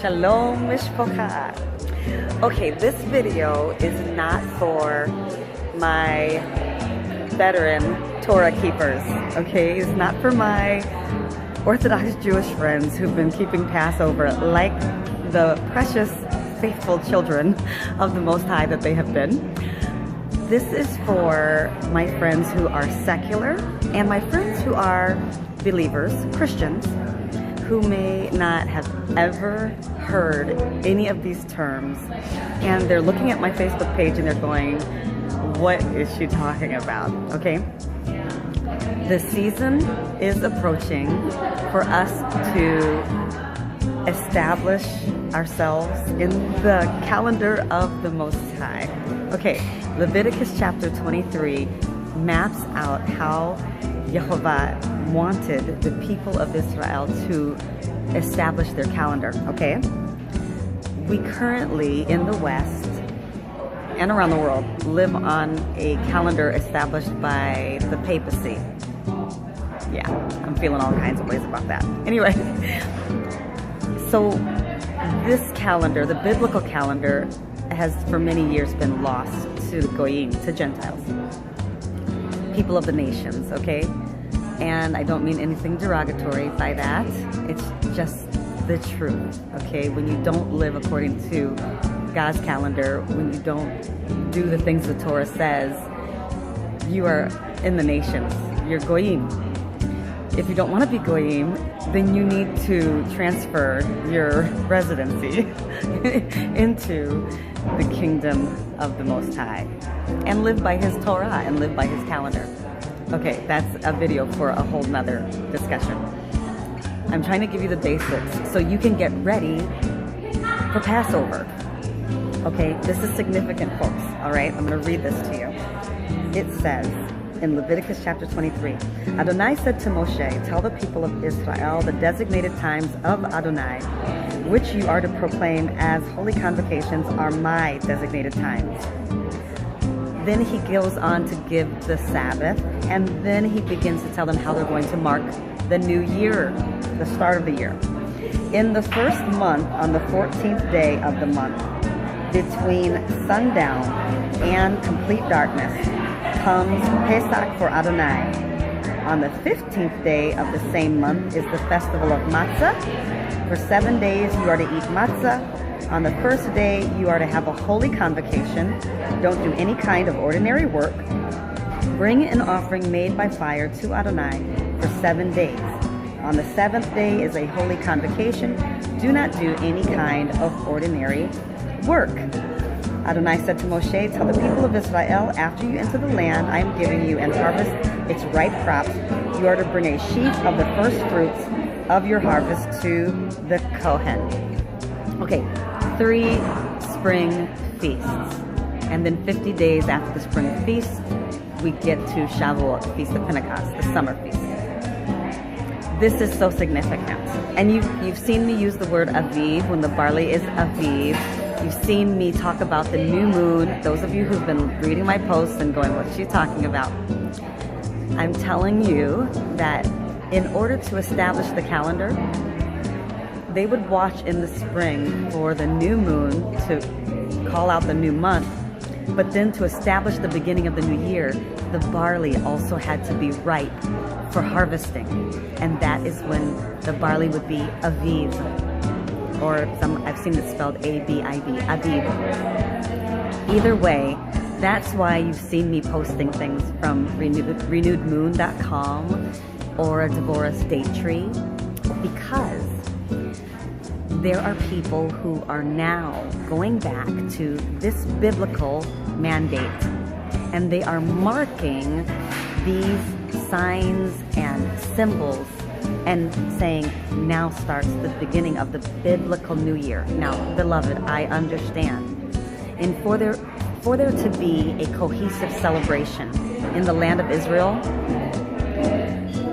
Shalom Mishpocha. Okay, this video is not for my veteran Torah keepers, okay? It's not for my Orthodox Jewish friends who've been keeping Passover like the precious, faithful children of the Most High that they have been. This is for my friends who are secular and my friends who are believers, Christians, who may not have ever heard any of these terms, and they're looking at my Facebook page and they're going, what is she talking about? Okay, the season is approaching for us to establish ourselves in the calendar of the Most High. Okay, Leviticus chapter 23 maps out how Yehovah wanted the people of Israel to establish their calendar, okay? We currently, in the West and around the world, live on a calendar established by the papacy. Yeah, I'm feeling all kinds of ways about that. Anyway, so this calendar, the biblical calendar, has for many years been lost to the Goyim, to Gentiles, people of the nations, okay? And I don't mean anything derogatory by that. It's just the truth, okay? When you don't live according to God's calendar, when you don't do the things the Torah says, you are in the nations. You're Goyim. If you don't want to be Goyim, then you need to transfer your residency into the kingdom of the Most High and live by His Torah and live by His calendar. Okay, that's a video for a whole nother discussion. I'm trying to give you the basics so you can get ready for Passover. Okay, this is significant, folks. All right, I'm going to read this to you. It says in Leviticus chapter 23, Adonai said to Moshe, tell the people of Israel the designated times of Adonai, which you are to proclaim as holy convocations, are my designated times. Then he goes on to give the Sabbath, and then he begins to tell them how they're going to mark the new year, the start of the year. In the first month, on the 14th day of the month, between sundown and complete darkness, comes Pesach for Adonai. On the 15th day of the same month is the festival of Matzah. For 7 days you are to eat matzah. On the first day, you are to have a holy convocation. Don't do any kind of ordinary work. Bring an offering made by fire to Adonai for 7 days. On the 7th day is a holy convocation. Do not do any kind of ordinary work. Adonai said to Moshe, tell the people of Israel, after you enter the land I am giving you and harvest its ripe crops, you are to bring a sheaf of the first fruits of your harvest to the Kohen. Okay, 3 spring feasts, and then 50 days after the spring feast, we get to Shavuot, Feast of Pentecost, the summer feast. This is so significant, and you've seen me use the word Aviv when the barley is Aviv. You've seen me talk about the new moon. Those of you who've been reading my posts and going, what's she talking about? I'm telling you that in order to establish the calendar, they would watch in the spring for the new moon to call out the new month, but then to establish the beginning of the new year, the barley also had to be ripe for harvesting. And that is when the barley would be Aviv, or I've seen it spelled A-B-I-V, Aviv. Either way, that's why you've seen me posting things from renewedmoon.com or a Devorah's date tree, because there are people who are now going back to this biblical mandate, and they are marking these signs and symbols and saying, now starts the beginning of the biblical new year. Now, beloved, I understand. And for there to be a cohesive celebration in the land of Israel,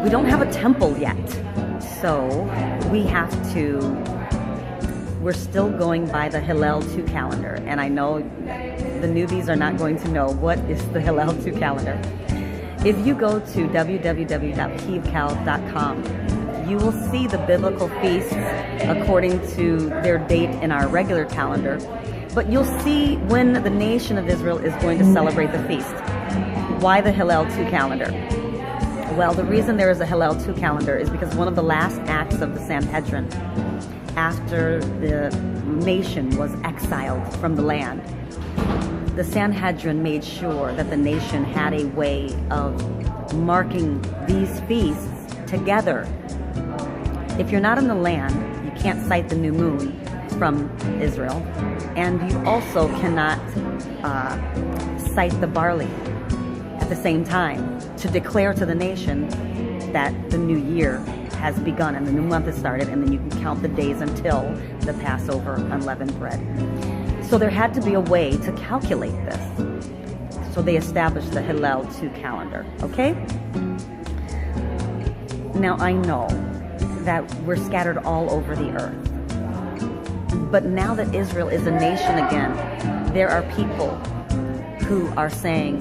we don't have a temple yet. So we're still going by the Hillel 2 calendar. And I know the newbies are not going to know what is the Hillel 2 calendar. If you go to www.kivcal.com, you will see the biblical feasts according to their date in our regular calendar, but you'll see when the nation of Israel is going to celebrate the feast. Why the Hillel 2 calendar? Well, the reason there is a Hillel 2 calendar is because one of the last acts of the Sanhedrin, after the nation was exiled from the land, the Sanhedrin made sure that the nation had a way of marking these feasts together. If you're not in the land, you can't cite the new moon from Israel, and you also cannot cite the barley at the same time to declare to the nation that the new year has begun and the new month has started, and then you can count the days until the Passover unleavened bread. So there had to be a way to calculate this. So they established the Hillel 2 calendar, okay? Now I know that we're scattered all over the earth. But now that Israel is a nation again, there are people who are saying,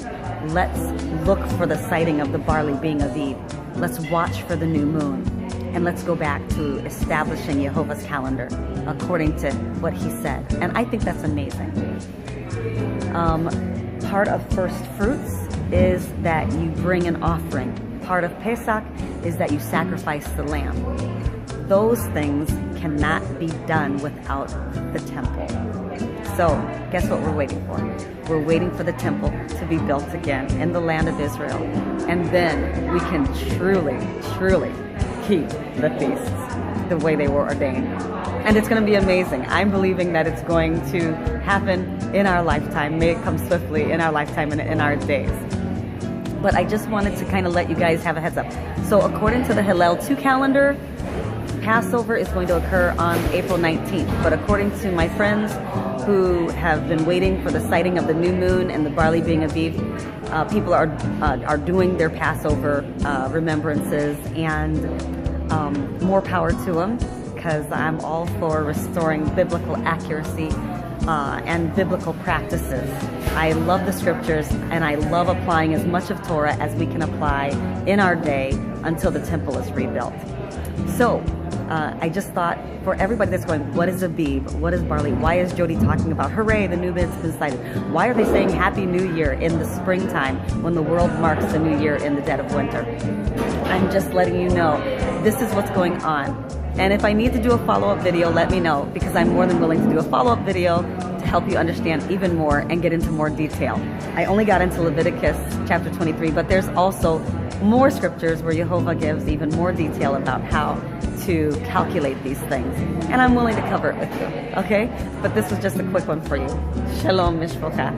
let's look for the sighting of the barley being Aviv. Let's watch for the new moon. And let's go back to establishing Jehovah's calendar according to what he said. And I think that's amazing. Part of first fruits is that you bring an offering. Part of Pesach is that you sacrifice the lamb. Those things cannot be done without the temple. So guess what we're waiting for? We're waiting for the temple to be built again in the land of Israel. And then we can truly, truly keep the feasts the way they were ordained. And it's going to be amazing. I'm believing that it's going to happen in our lifetime. May it come swiftly in our lifetime and in our days. But I just wanted to kind of let you guys have a heads up. So according to the Hillel 2 calendar, Passover is going to occur on April 19th. But according to my friends who have been waiting for the sighting of the new moon and the barley being Aviv, people are doing their Passover remembrances, and more power to them, because I'm all for restoring biblical accuracy and biblical practices. I love the scriptures, and I love applying as much of Torah as we can apply in our day until the temple is rebuilt. So I just thought, for everybody that's going, what is Aviv? What is barley? Why is Jody talking about, hooray, the new moon's been sighted? Why are they saying Happy New Year in the springtime when the world marks the new year in the dead of winter? I'm just letting you know, this is what's going on. And if I need to do a follow-up video, let me know, because I'm more than willing to do a follow-up video to help you understand even more and get into more detail. I only got into Leviticus chapter 23, but there's also more scriptures where Jehovah gives even more detail about how to calculate these things. And I'm willing to cover it with you, okay? But this was just a quick one for you. Shalom, mishpocha.